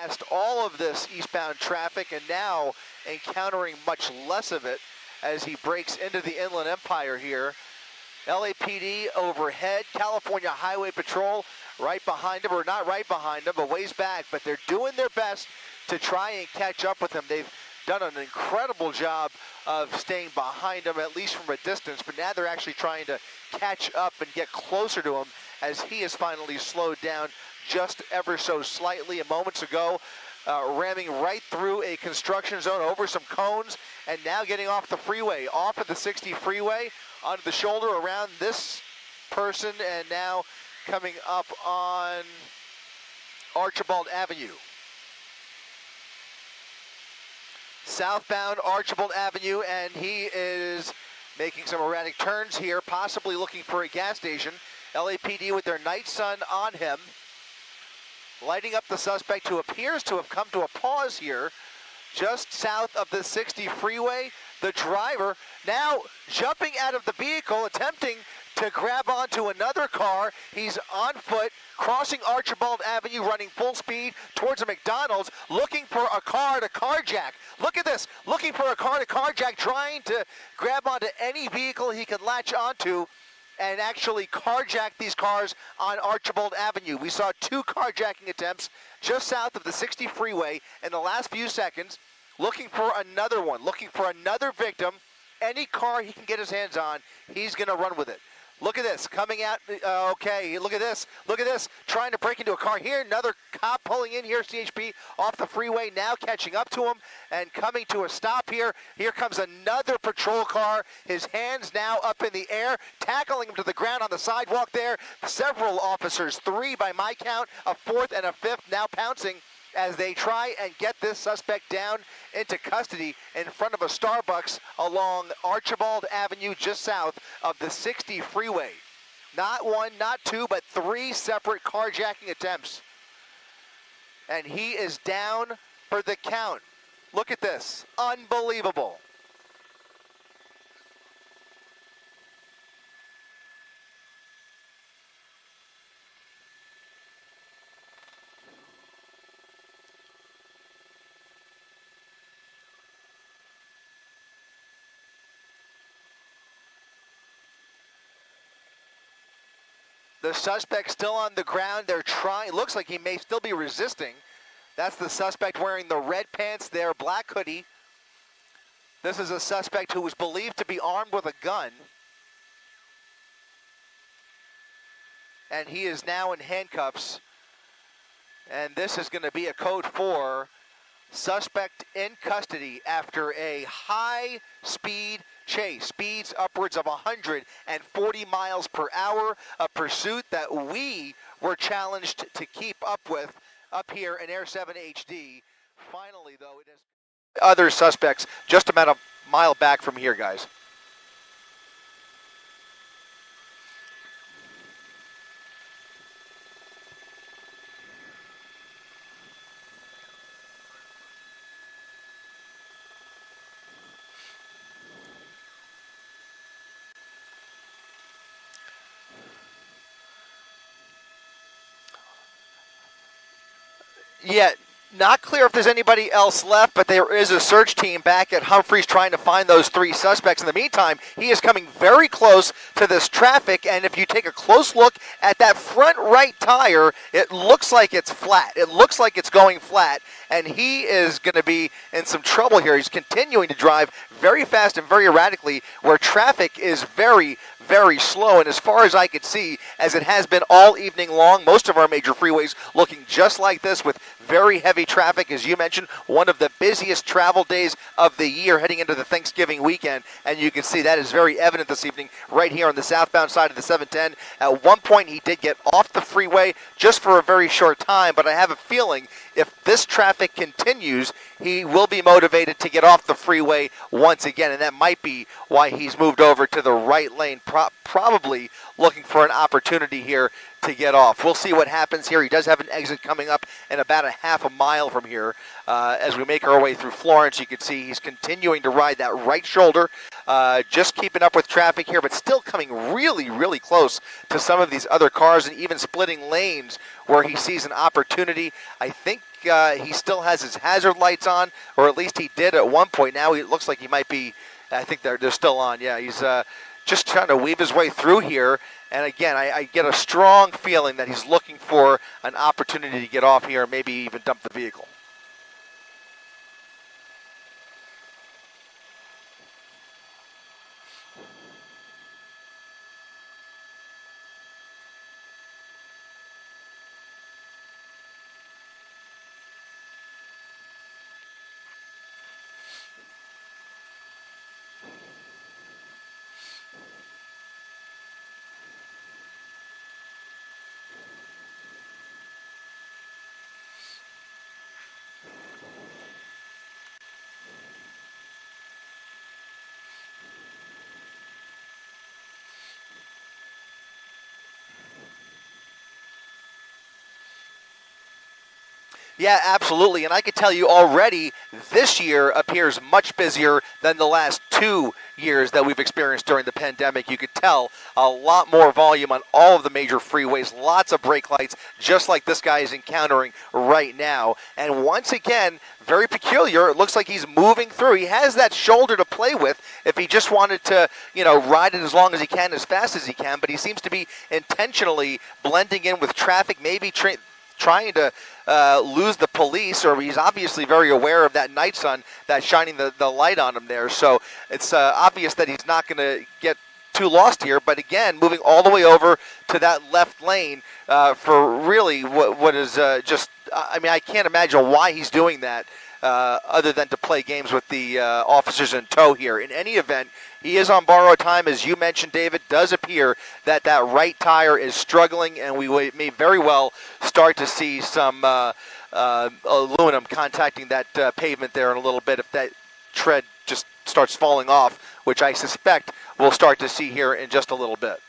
past all of this eastbound traffic and now encountering much less of it as he breaks into the Inland Empire here. LAPD overhead, California Highway Patrol right behind him, or not right behind him, but ways back, but they're doing their best to try and catch up with him. They've done an incredible job of staying behind him, at least from a distance, but now they're actually trying to catch up and get closer to him as he has finally slowed down just ever so slightly. Moments ago, ramming right through a construction zone over some cones, and now getting off the freeway, off of the 60 freeway, onto the shoulder around this person, and now coming up on Archibald Avenue. Southbound Archibald Avenue, and he is making some erratic turns here, possibly looking for a gas station. LAPD with their night sun on him, lighting up the suspect, who appears to have come to a pause here just south of the 60 freeway. The driver now jumping out of the vehicle, attempting to grab onto another car. He's on foot, crossing Archibald Avenue, running full speed towards a McDonald's, looking for a car to carjack. Look at this, looking for a car to carjack, trying to grab onto any vehicle he can latch onto and actually carjack these cars on Archibald Avenue. We saw 2 carjacking attempts just south of the 60 freeway in the last few seconds, looking for another one, looking for another victim. Any car he can get his hands on, he's gonna run with it. Look at this, coming out, okay, look at this, trying to break into a car here. Another cop pulling in here, CHP off the freeway, now catching up to him and coming to a stop here. Here comes another patrol car, his hands now up in the air, tackling him to the ground on the sidewalk there. Several officers, 3 by my count, a 4th and a 5th now pouncing as they try and get this suspect down into custody in front of a Starbucks along Archibald Avenue just south of the 60 freeway. Not 1, not 2, but 3 separate carjacking attempts. And he is down for the count. Look at this, unbelievable. The suspect still on the ground. They're trying, looks like he may still be resisting. That's the suspect wearing the red pants there, black hoodie. This is a suspect who was believed to be armed with a gun. And he is now in handcuffs. And this is going to be a code 4. Suspect in custody after a high-speed chase, speeds upwards of 140 miles per hour, a pursuit that we were challenged to keep up with up here in Air 7 HD. Finally, though, it is other suspects just about a mile back from here, guys. Yeah, not clear if there's anybody else left, but there is a search team back at Humphreys trying to find those 3 suspects. In the meantime, he is coming very close to this traffic, and if you take a close look at that front right tire, it looks like it's flat. It looks like it's going flat, and he is going to be in some trouble here. He's continuing to drive very fast and very erratically where traffic is very, very slow, and as far as I could see, as it has been all evening long, most of our major freeways looking just like this with very heavy traffic, as you mentioned, one of the busiest travel days of the year heading into the Thanksgiving weekend, and you can see that is very evident this evening right here on the southbound side of the 710. At one point, he did get off the freeway just for a very short time, but I have a feeling if this traffic continues, he will be motivated to get off the freeway once again, and that might be why he's moved over to the right lane, probably looking for an opportunity here to get off. We'll see what happens here. He does have an exit coming up in about a half a mile from here. As we make our way through Florence, you can see he's continuing to ride that right shoulder just keeping up with traffic here, but still coming really, really close to some of these other cars and even splitting lanes where he sees an opportunity. I think he still has his hazard lights on, or at least he did at one point. Now it looks like he might be, I think they're still on. Yeah, he's just trying to weave his way through here. And again, I get a strong feeling that he's looking for an opportunity to get off here and maybe even dump the vehicle. Yeah, absolutely. And I can tell you already, this year appears much busier than the last 2 years that we've experienced during the pandemic. You could tell a lot more volume on all of the major freeways, lots of brake lights, just like this guy is encountering right now. And once again, very peculiar. It looks like he's moving through. He has that shoulder to play with if he just wanted to, ride it as long as he can, as fast as he can. But he seems to be intentionally blending in with traffic, maybe trying to lose the police, or he's obviously very aware of that night sun that's shining the light on him there. So it's obvious that he's not going to get too lost here. But again, moving all the way over to that left lane for really what is just, I can't imagine why he's doing that other than to play games with the officers in tow here. In any event, he is on borrowed time, as you mentioned, David. Does appear that right tire is struggling, and we may very well start to see some aluminum contacting that pavement there in a little bit if that tread just starts falling off, which I suspect we'll start to see here in just a little bit.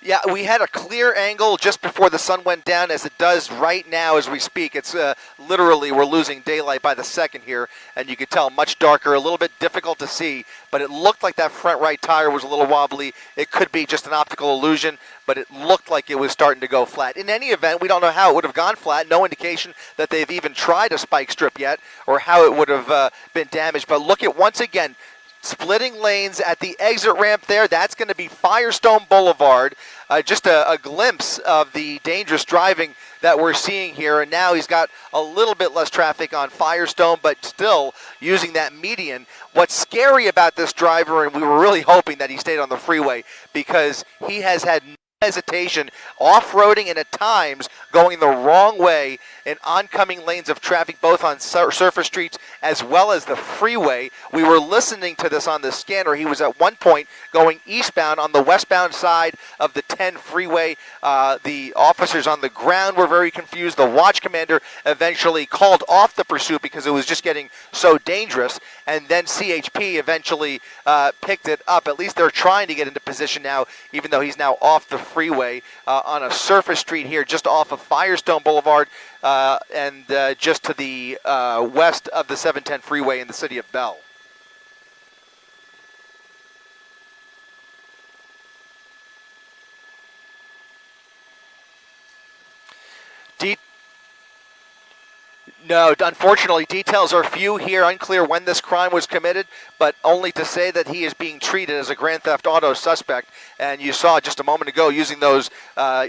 Yeah, we had a clear angle just before the sun went down, as it does right now as we speak. It's literally, we're losing daylight by the second here, and you could tell much darker, a little bit difficult to see, but it looked like that front right tire was a little wobbly. It could be just an optical illusion, but it looked like it was starting to go flat. In any event, we don't know how it would have gone flat. No indication that they've even tried a spike strip yet, or how it would have been damaged. But look at, once again, splitting lanes at the exit ramp there. That's going to be Firestone Boulevard. Just a glimpse of the dangerous driving that we're seeing here. And now he's got a little bit less traffic on Firestone, but still using that median. What's scary about this driver, and we were really hoping that he stayed on the freeway, because he has had no hesitation off-roading and at times going the wrong way in oncoming lanes of traffic, both on surface streets as well as the freeway. We were listening to this on the scanner. He was at one point going eastbound on the westbound side of the 10 freeway. The officers on the ground were very confused. The watch commander eventually called off the pursuit because it was just getting so dangerous, and then CHP eventually picked it up. At least they're trying to get into position now, even though he's now off the freeway on a surface street here just off of Firestone Boulevard and just to the west of the 710 freeway in the city of Bell. No, unfortunately, details are few here. Unclear when this crime was committed, but only to say that he is being treated as a Grand Theft Auto suspect. And you saw just a moment ago using those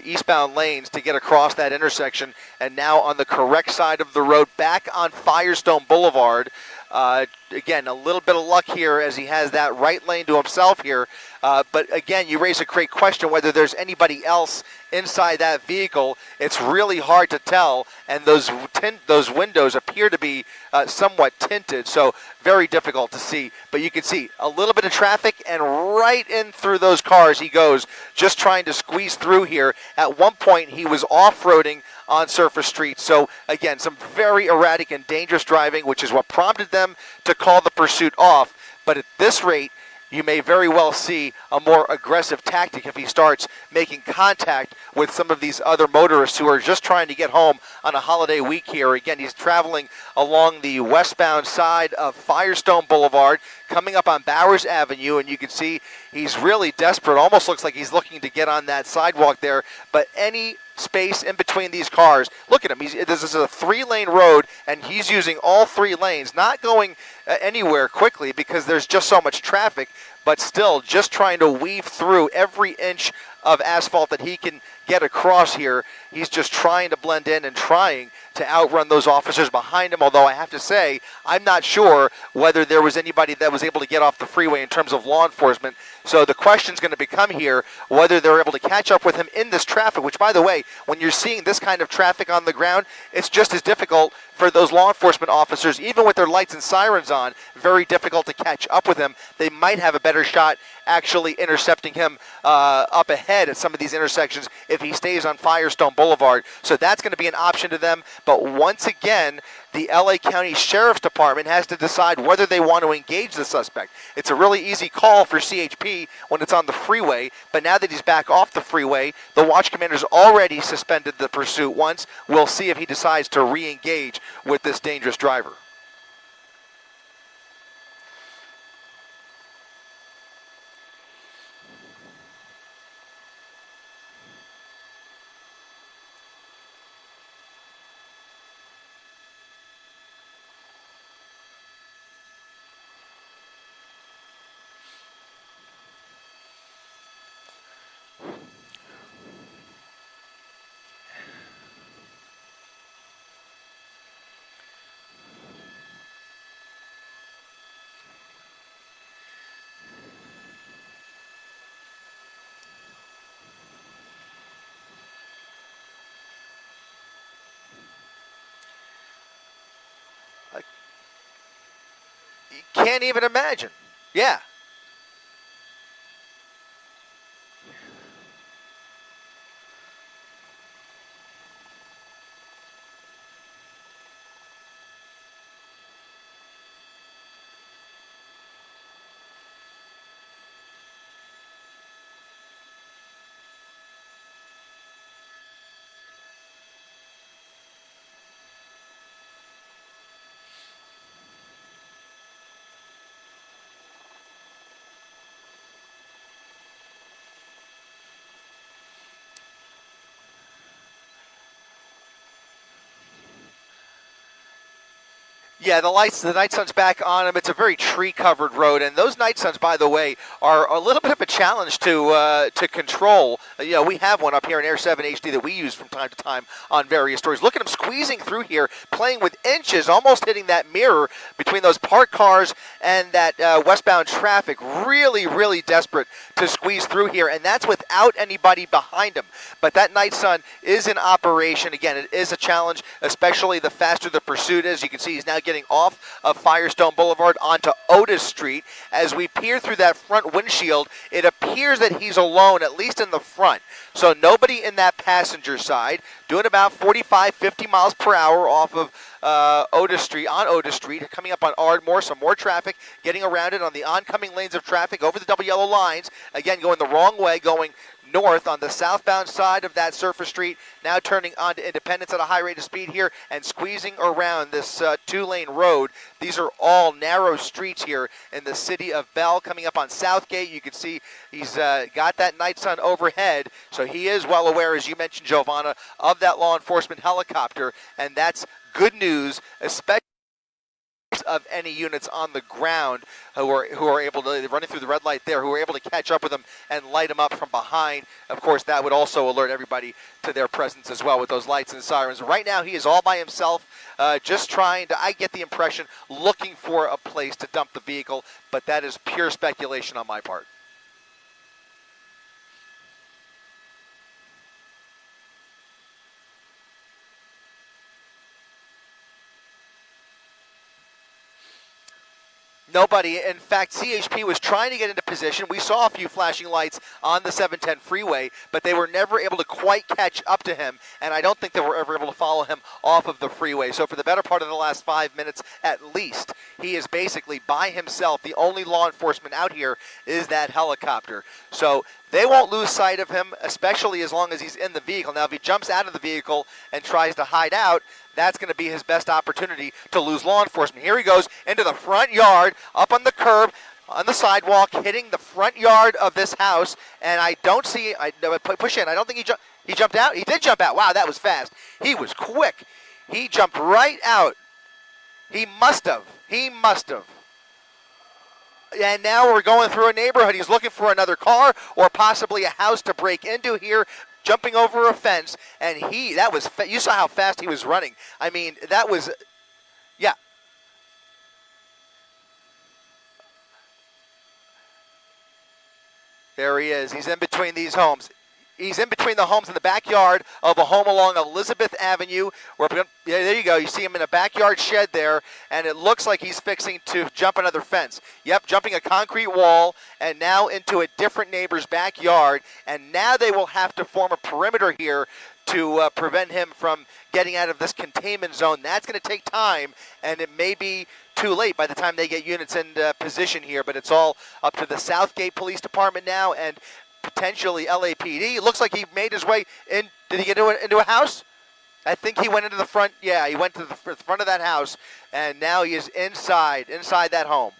eastbound lanes to get across that intersection, and now on the correct side of the road, back on Firestone Boulevard. Again, a little bit of luck here as he has that right lane to himself here. But again, you raise a great question whether there's anybody else inside that vehicle. It's really hard to tell, and those windows appear to be somewhat tinted, so very difficult to see. But you can see a little bit of traffic, and right in through those cars he goes, just trying to squeeze through here. At one point, he was off-roading on surface streets. So again, some very erratic and dangerous driving, which is what prompted them to call the pursuit off. But at this rate, you may very well see a more aggressive tactic if he starts making contact with some of these other motorists who are just trying to get home on a holiday week here. Again, he's traveling along the westbound side of Firestone Boulevard, coming up on Bowers Avenue, and you can see he's really desperate. Almost looks like he's looking to get on that sidewalk there, but any space in between these cars. Look at him. This is a 3-lane road, and he's using all 3 lanes, not going anywhere quickly because there's just so much traffic, but still just trying to weave through every inch of asphalt that he can get across here. He's just trying to blend in and trying to outrun those officers behind him, although I have to say, I'm not sure whether there was anybody that was able to get off the freeway in terms of law enforcement. So the question's going to become here whether they're able to catch up with him in this traffic, which, by the way, when you're seeing this kind of traffic on the ground, it's just as difficult for those law enforcement officers, even with their lights and sirens on, very difficult to catch up with him. They might have a better shot actually intercepting him up ahead at some of these intersections if he stays on Firestone Boulevard. So that's going to be an option to them. But once again, the LA County Sheriff's Department has to decide whether they want to engage the suspect. It's a really easy call for CHP when it's on the freeway, but now that he's back off the freeway, the watch commander's already suspended the pursuit once. We'll see if he decides to re-engage with this dangerous driver. You can't even imagine. Yeah. Yeah, the night sun's back on him. It's a very tree-covered road, and those night suns, by the way, are a little bit of a challenge to control. You know, we have one up here in Air 7 HD that we use from time to time on various stories. Look at him squeezing through here, playing with inches, almost hitting that mirror between those parked cars and that westbound traffic. Really, really desperate to squeeze through here, and that's without anybody behind him. But that night sun is in operation. Again, it is a challenge, especially the faster the pursuit is. You can see he's now getting off of Firestone Boulevard onto Otis Street. As we peer through that front windshield, it appears that he's alone, at least in the front. So nobody in that passenger side, doing about 45, 50 miles per hour off of Otis Street, coming up on Ardmore, some more traffic, getting around it on the oncoming lanes of traffic over the double yellow lines. Again, going the wrong way, going north on the southbound side of that surface street, now turning onto Independence at a high rate of speed here and squeezing around this 2-lane road. These are all narrow streets here in the city of Bell. Coming up on Southgate, you can see he's got that night sun overhead, so he is well aware, as you mentioned, Giovanna, of that law enforcement helicopter, and that's good news, especially of any units on the ground who are able to, running through the red light there, who are able to catch up with them and light them up from behind. Of course, that would also alert everybody to their presence as well with those lights and sirens. Right now, he is all by himself, just trying to, I get the impression, looking for a place to dump the vehicle, but that is pure speculation on my part. Nobody. In fact, CHP was trying to get into position. We saw a few flashing lights on the 710 freeway, but they were never able to quite catch up to him, and I don't think they were ever able to follow him off of the freeway. So for the better part of the last 5 minutes at least, he is basically by himself. The only law enforcement out here is that helicopter. So they won't lose sight of him, especially as long as he's in the vehicle. Now, if he jumps out of the vehicle and tries to hide out, that's going to be his best opportunity to lose law enforcement. Here he goes into the front yard, up on the curb, on the sidewalk, hitting the front yard of this house, and I don't see, push in, I don't think he jumped out. He did jump out. Wow, that was fast. He was quick. He jumped right out. He must have. And now we're going through a neighborhood. He's looking for another car or possibly a house to break into here, jumping over a fence, and you saw how fast he was running. I mean, that was, yeah. There he is. He's in between these homes. He's in between the homes in the backyard of a home along Elizabeth Avenue. There you go. You see him in a backyard shed there, and it looks like he's fixing to jump another fence. Yep, jumping a concrete wall, and now into a different neighbor's backyard. And now they will have to form a perimeter here to prevent him from getting out of this containment zone. That's going to take time, and it may be too late by the time they get units in position here. But it's all up to the Southgate Police Department now, and potentially LAPD. It looks like he made his way in. Did he get into a house? I think he went into the front. Yeah, he went to the front of that house, and now he is inside that home.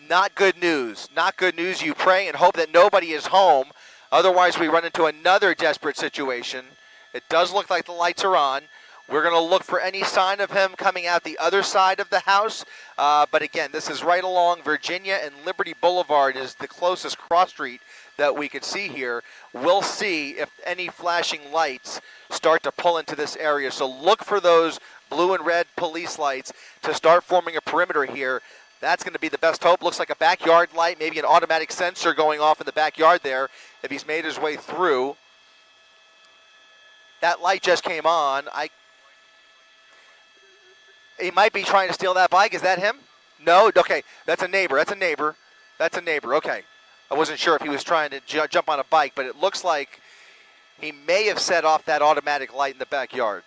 Not good news. Not good news. You pray and hope that nobody is home. Otherwise, we run into another desperate situation. It does look like the lights are on. We're going to look for any sign of him coming out the other side of the house. But again, this is right along Virginia and Liberty Boulevard is the closest cross street that we could see here. We'll see if any flashing lights start to pull into this area. So look for those blue and red police lights to start forming a perimeter here. That's going to be the best hope. Looks like a backyard light, maybe an automatic sensor going off in the backyard there if he's made his way through. That light just came on. He might be trying to steal that bike. Is that him? No? Okay, that's a neighbor. Okay. I wasn't sure if he was trying to jump on a bike, but it looks like he may have set off that automatic light in the backyard.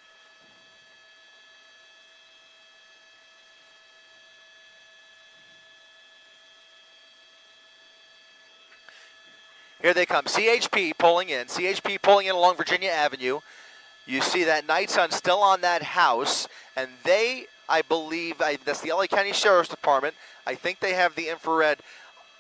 Here they come. CHP pulling in along Virginia Avenue. You see that night sun still on that house, and they, I believe, that's the LA County Sheriff's Department. I think they have the infrared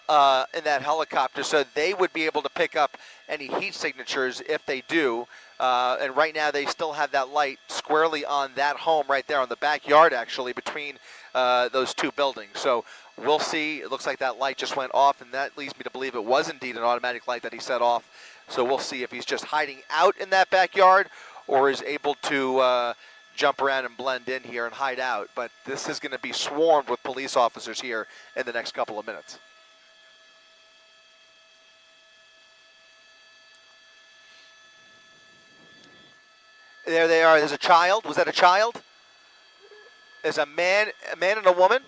in that helicopter, so they would be able to pick up any heat signatures if they do. And right now they still have that light squarely on that home right there on the backyard, actually, between those two buildings. So we'll see. It looks like that light just went off, and that leads me to believe it was indeed an automatic light that he set off. So we'll see if he's just hiding out in that backyard or is able to jump around and blend in here and hide out. But this is going to be swarmed with police officers here in the next couple of minutes. There they are. There's a child. Was that a child? There's a man and a woman.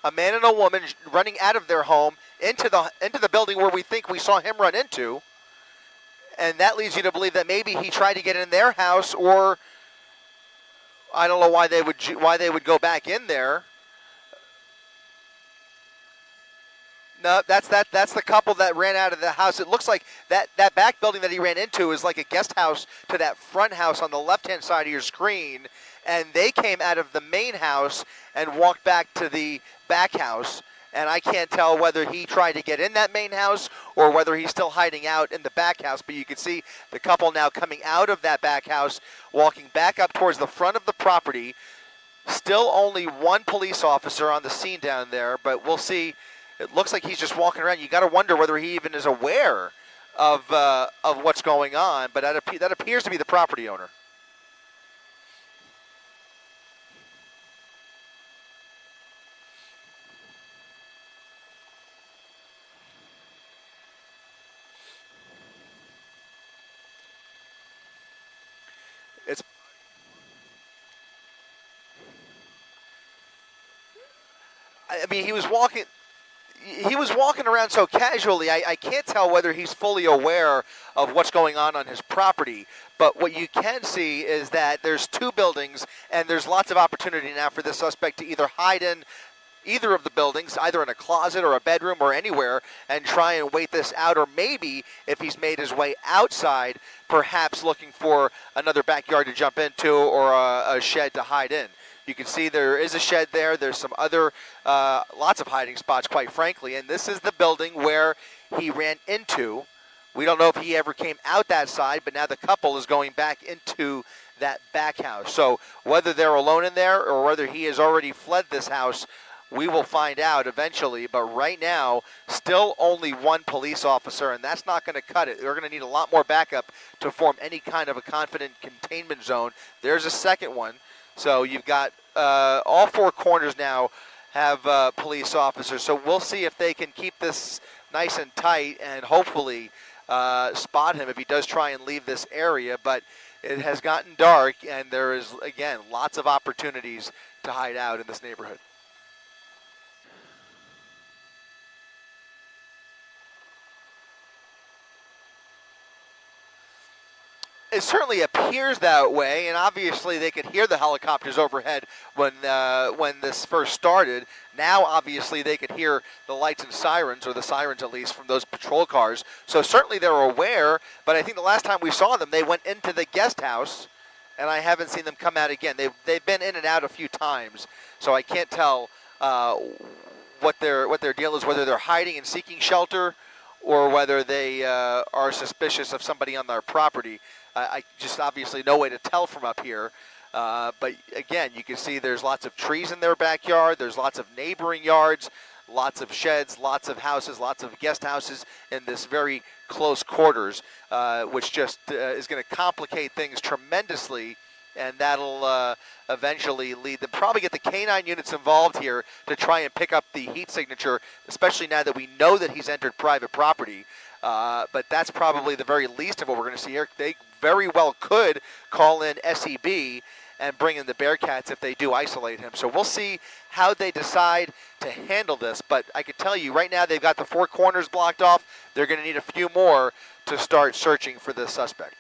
A man and a woman running out of their home into the building where we think we saw him run into. And that leads you to believe that maybe he tried to get in their house, or I don't know why they would go back in there. No, that's the couple that ran out of the house. It looks like that back building that he ran into is like a guest house to that front house on the left-hand side of your screen. And they came out of the main house and walked back to the back house. And I can't tell whether he tried to get in that main house or whether he's still hiding out in the back house. But you can see the couple now coming out of that back house, walking back up towards the front of the property. Still only one police officer on the scene down there, but we'll see. It looks like he's just walking around. You got to wonder whether he even is aware of what's going on. But that appears to be the property owner. I mean, he was walking around so casually, I can't tell whether he's fully aware of what's going on his property. But what you can see is that there's two buildings, and there's lots of opportunity now for the suspect to either hide in either of the buildings, either in a closet or a bedroom or anywhere, and try and wait this out. Or maybe, if he's made his way outside, perhaps looking for another backyard to jump into or a shed to hide in. You can see there is a shed there. There's some other, lots of hiding spots, quite frankly. And this is the building where he ran into. We don't know if he ever came out that side, but now the couple is going back into that back house. So whether they're alone in there or whether he has already fled this house, we will find out eventually. But right now, still only one police officer, and that's not going to cut it. They're going to need a lot more backup to form any kind of a confident containment zone. There's a second one. So you've got all four corners now have police officers. So we'll see if they can keep this nice and tight and hopefully spot him if he does try and leave this area. But it has gotten dark, and there is, again, lots of opportunities to hide out in this neighborhood. It certainly appears that way, and obviously they could hear the helicopters overhead when this first started. Now, obviously, they could hear the lights and sirens, or the sirens at least, from those patrol cars. So certainly they're aware, but I think the last time we saw them, they went into the guest house, and I haven't seen them come out again. They've been in and out a few times, so I can't tell what their deal is, whether they're hiding and seeking shelter, or whether they are suspicious of somebody on their property. I just obviously no way to tell from up here. But again, you can see there's lots of trees in their backyard. There's lots of neighboring yards, lots of sheds, lots of houses, lots of guest houses in this very close quarters, which just is going to complicate things tremendously. And that'll eventually lead them, probably get the canine units involved here to try and pick up the heat signature, especially now that we know that he's entered private property. But that's probably the very least of what we're going to see here. They very well could call in SEB and bring in the Bearcats if they do isolate him. So we'll see how they decide to handle this. But I can tell you right now they've got the four corners blocked off. They're going to need a few more to start searching for the suspect.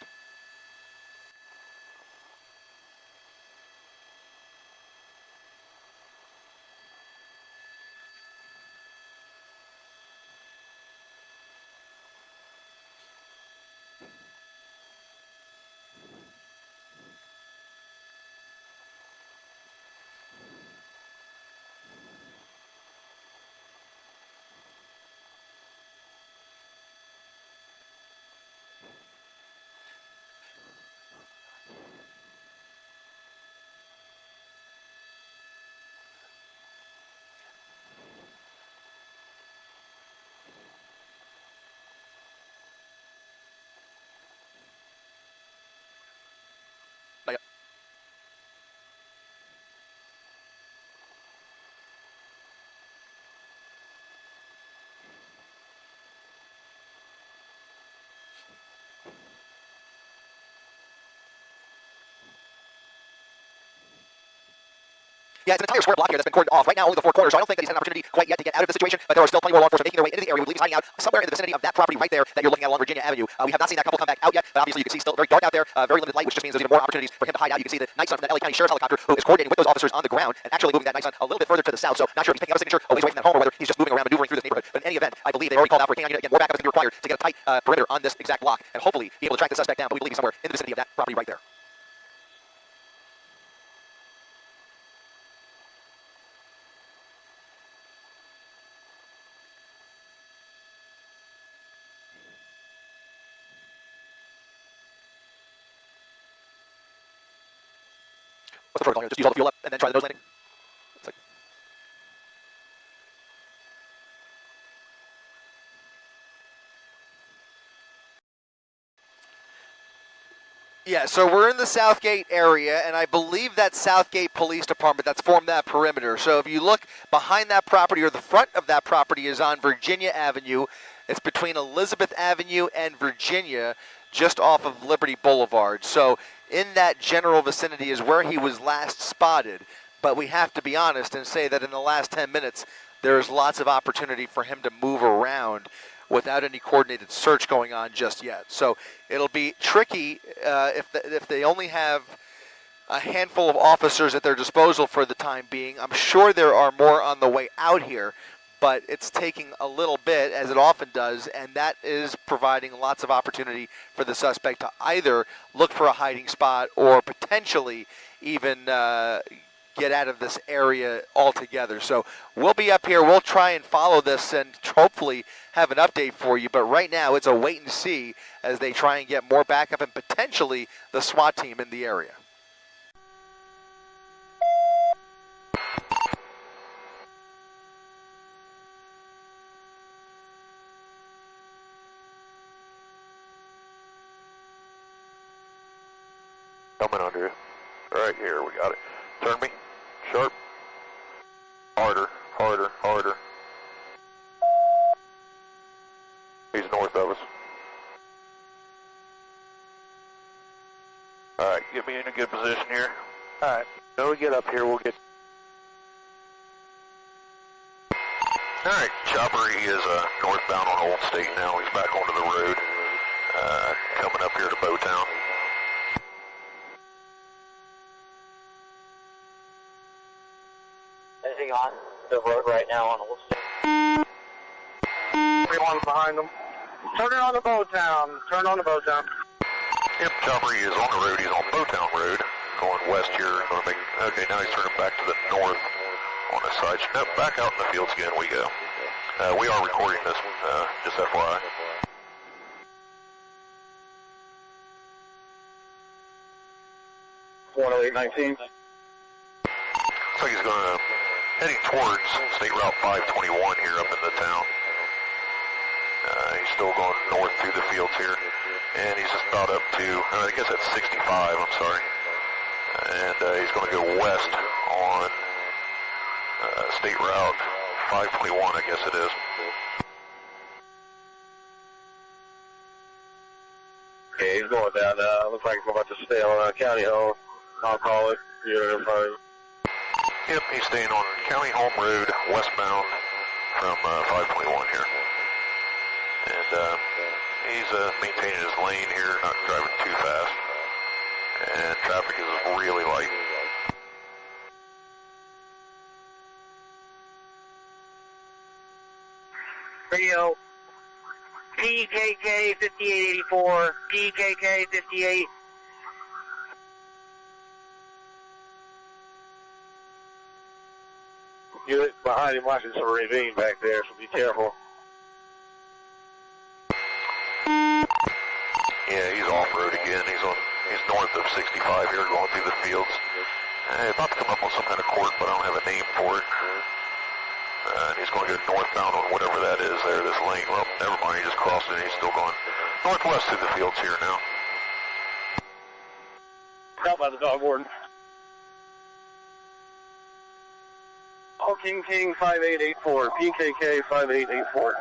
Yeah, it's an entire square block here that's been cordoned off. Right now, only the four corners, so I don't think that he's had an opportunity quite yet to get out of the situation, but there are still plenty more law enforcement making their way into the area. We believe he's hiding out somewhere in the vicinity of that property right there that you're looking at along Virginia Avenue. We have not seen that couple come back out yet, but obviously you can see still very dark out there, very limited light, which just means there's even more opportunities for him to hide out. You can see the night sun from the LA County Sheriff's helicopter, who is coordinating with those officers on the ground and actually moving that night sun a little bit further to the south. So not sure if he's picking up a signature a ways away from that home or whether he's just moving around, maneuvering through this neighborhood. But in any event, I believe they already called out for a canine unit. Again, more backup is going to be required to get a tight perimeter on this exact block and hopefully be able to track the suspect down. But we believe he's somewhere in the vicinity of that property right there. What's the protocol here? Just use all the fuel up and then try the nose landing? Yeah, so we're in the Southgate area, and I believe that Southgate Police Department that's formed that perimeter. So if you look behind that property, or the front of that property is on Virginia Avenue. It's between Elizabeth Avenue and Virginia, just off of Liberty Boulevard. So in that general vicinity is where he was last spotted. But we have to be honest and say that in the last 10 minutes, there's lots of opportunity for him to move around without any coordinated search going on just yet. So it'll be tricky if they only have a handful of officers at their disposal for the time being. I'm sure there are more on the way out here, but it's taking a little bit, as it often does, and that is providing lots of opportunity for the suspect to either look for a hiding spot or potentially even get out of this area altogether. So we'll be up here. We'll try and follow this and hopefully have an update for you. But right now it's a wait and see as they try and get more backup and potentially the SWAT team in the area. Coming under you. Right here, we got it. Turn me. Sharp. Harder, harder, harder. He's north of us. Alright, get me in a good position here. Alright, when we get up here, we'll get... Alright, Chopper, he is northbound on Old State now. He's back onto the road. Coming up here to Bowtown. Anything on the road right now on Old State? Everyone's behind them. Turn it on the Bowtown. Turn on the Bowtown. Yep, Chopper, he is on the road. He's on Bowtown Road. Going west here. Going to make... Okay, now he's turning back to the north on the side. Nope, back out in the fields again we go. We are recording this, just FYI. .10819. Looks like he's going to... heading towards State Route 521 here up in the town. He's still going north through the fields here. And he's just about up to, I guess that's 65, I'm sorry. And he's going to go west on State Route 521, I guess it is. Okay, he's going down now. Looks like he's about to stay on County Home. I'll call it. You're in front of him. Yep, he's staying on County Home Road, westbound from 521 here. And he's maintaining his lane here, not driving too fast. And traffic is really light. Radio, PKK 5884, PKK 58. You're behind him watching some ravine back there, so be careful. Yeah, he's off-road again. He's north of 65 here, going through the fields. About to come up on some kind of court, but I don't have a name for it. And he's going to go northbound on whatever that is there, this lane. Well, never mind, he just crossed it and he's still going northwest through the fields here now. Out by the dog warden. King 5884, PKK 5884.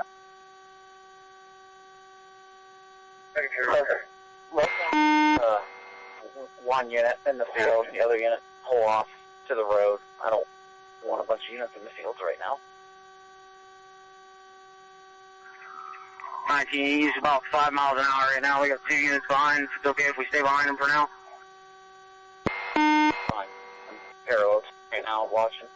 One unit in the field, the other unit pull off to the road. I don't want a bunch of units in the fields right now. 19, he's about 5 miles an hour right now. We got 2 units behind. It's okay if we stay behind him for now. Fine. I'm parallel right now watching.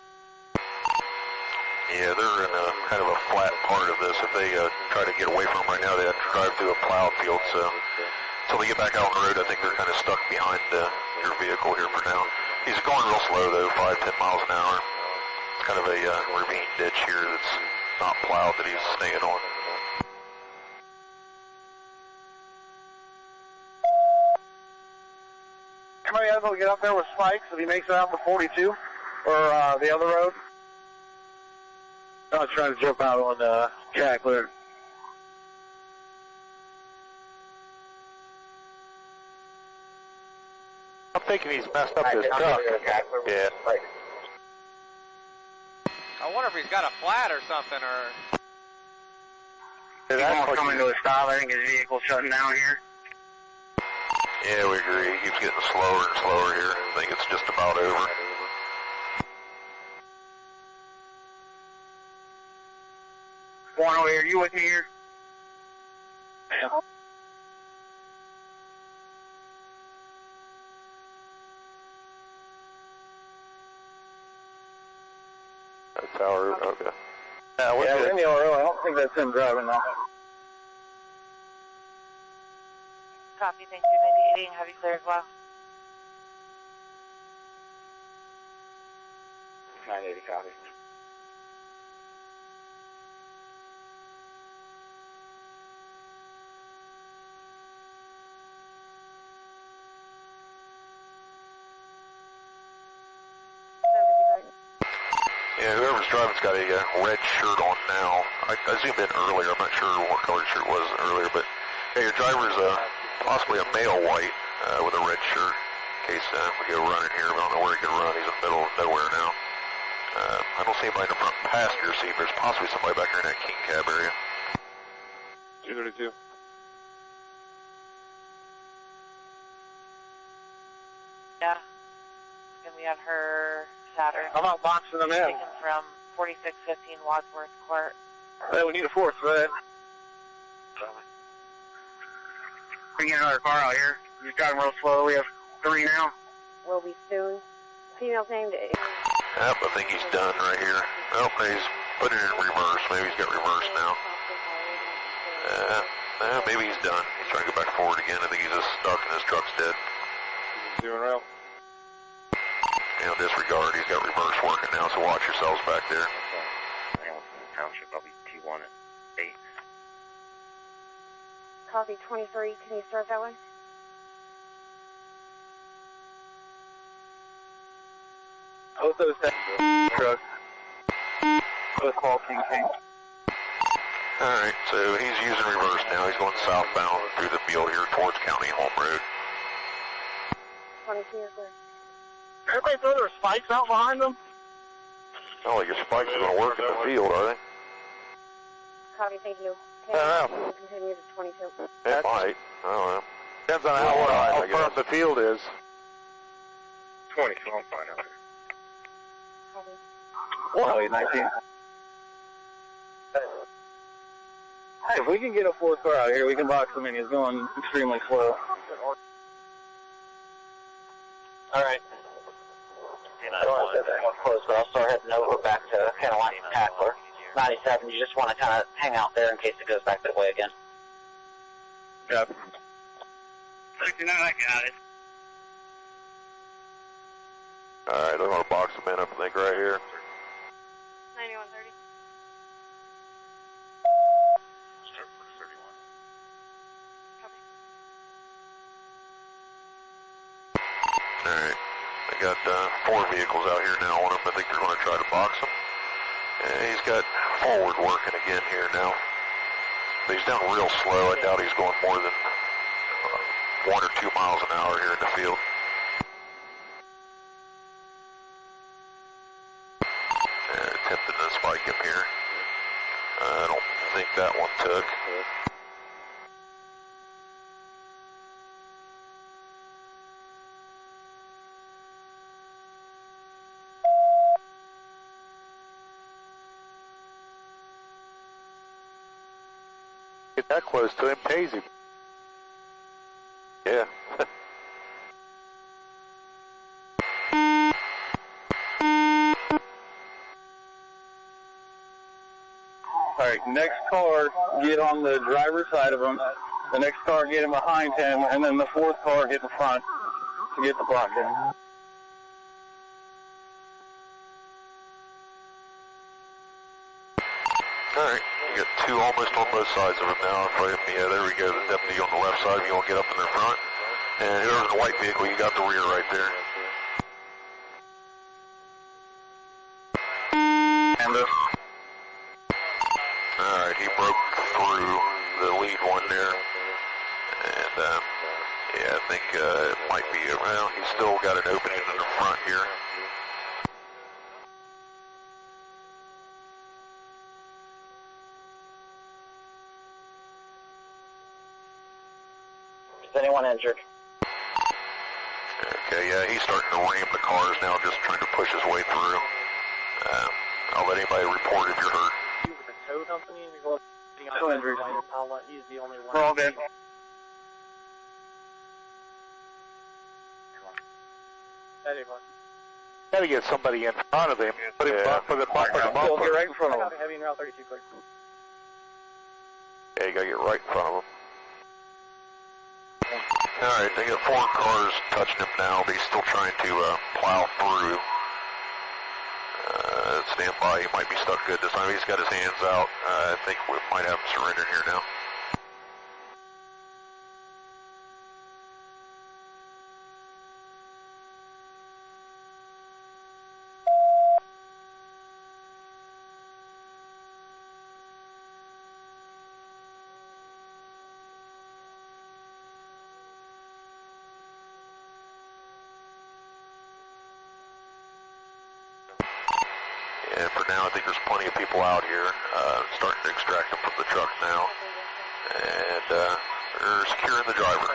Yeah, they're in a kind of a flat part of this. If they try to get away from him right now, they have to drive through a plowed field. So until they get back out on the road, I think they're kind of stuck behind your vehicle here for now. He's going real slow, though, 5-10 miles an hour. It's kind of a ravine ditch here that's not plowed that he's staying on. Anybody able to get up there with spikes if he makes it out to 42 or the other road? I was trying to jump out on the track there. I'm thinking he's messed up his truck. Yeah. I wonder if he's got a flat or something, or... He's coming to a stop. I think his vehicle's shutting down here. Yeah, we agree. He keeps getting slower and slower here. I think it's just about over. One over here. You with me here? Tower, okay. Yeah, we're in the RO. I don't think that's him driving now. Copy, thank you. 9080, have you clear as well? 980 copy. Yeah, whoever's driving's got a red shirt on now. I zoomed in earlier. I'm not sure what color shirt was earlier, but yeah, your driver's possibly a male white with a red shirt. In case we go running here, we don't know where he can run. He's in the middle of nowhere now. I don't see anybody in the front passenger seat. There's possibly somebody back here in that king cab area. 232. Yeah. And we have her Saturn. I'm not boxing them in. Taken from 4615 Wadsworth Court. Hey, we need a fourth for that. We get another car out here. He's driving real slow. We have 3 now. Will be soon. Female named. Yep, I think he's done right here. Oh, he's putting it in reverse. Maybe he's got reverse now. Maybe he's done. He's trying to go back forward again. I think he's just stuck and his truck's dead. Doing rail. Disregard. He's got reverse working now, so watch yourselves back there. Township, I'll be T1 at 8. Copy 23. Can you start that way? Both those trucks. Both call King. Alright, so he's using reverse now. He's going southbound through the field here towards County Home Road. 22 is clear. Everybody throw their spikes out behind them? Oh, your spikes are going to work in the field, are they? Copy, thank you. I We'll continue to 22. It might. I don't know. Depends on how firm the field is. 20, so I'm fine out Copy. here. 19. Hey, if we can get a fourth car out here, we can box him in. He's going extremely slow. Alright. I don't want to set that one close, but I'll start heading over back to Carolina Tackler. 97, you just want to kind of hang out there in case it goes back that way again. Yep. 69, I got it. Alright, I'm going to box him in, I think, right here. 9130. Start with 31. Copy. Alright, I got 4 vehicles out here now on him. I think they're going to try to box him. And he's got forward working again here now. But he's down real slow. I doubt he's going more than 1 or 2 miles an hour here in the field. Attempting to spike him here. I don't think that one took. Get that close to him, pays him. Yeah. Alright, next car, get on the driver's side of him. The next car, get him behind him. And then the fourth car, get in front to get the block in. Alright, you got 2 almost on both sides of him now. Yeah, there we go. The deputy on the left side if you want to get up in their front. And whoever's in the white vehicle, you got the rear right there. Alright, he broke through the lead one there. And, yeah, I think it might be, well, he's still got an opening in the front here. Is anyone injured? Okay, yeah, he's starting to ram the cars now, just trying to push his way through. I'll let anybody report if you're hurt. With the tow company. No injuries. I'll let he's the only one. We're all good. Got to get somebody in front of him. Put him up for the bumper. We'll get right in front of him. Heavy in Route 32, clear. Yeah, you got to get right in front of him. Alright, they got 4 cars touching him now, but he's still trying to plow through. Stand by, he might be stuck good this time. He's got his hands out. I think we might have him surrendered here now. And for now, I think there's plenty of people out here starting to extract them from the truck now. And they're securing the driver.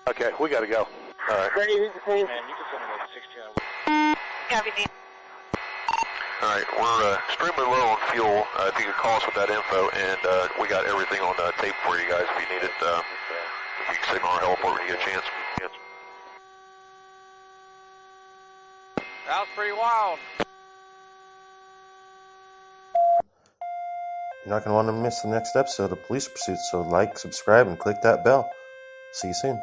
Okay, we got to go. All right. Man, you can send him over 16. Copy, Dean. All right, we're extremely low on fuel. If you could call us with that info, and we got everything on tape for you guys if you need it. If you can signal our heliport when you get a chance. That was pretty wild. You're not going to want to miss the next episode of Police Pursuits, so like, subscribe, and click that bell. See you soon.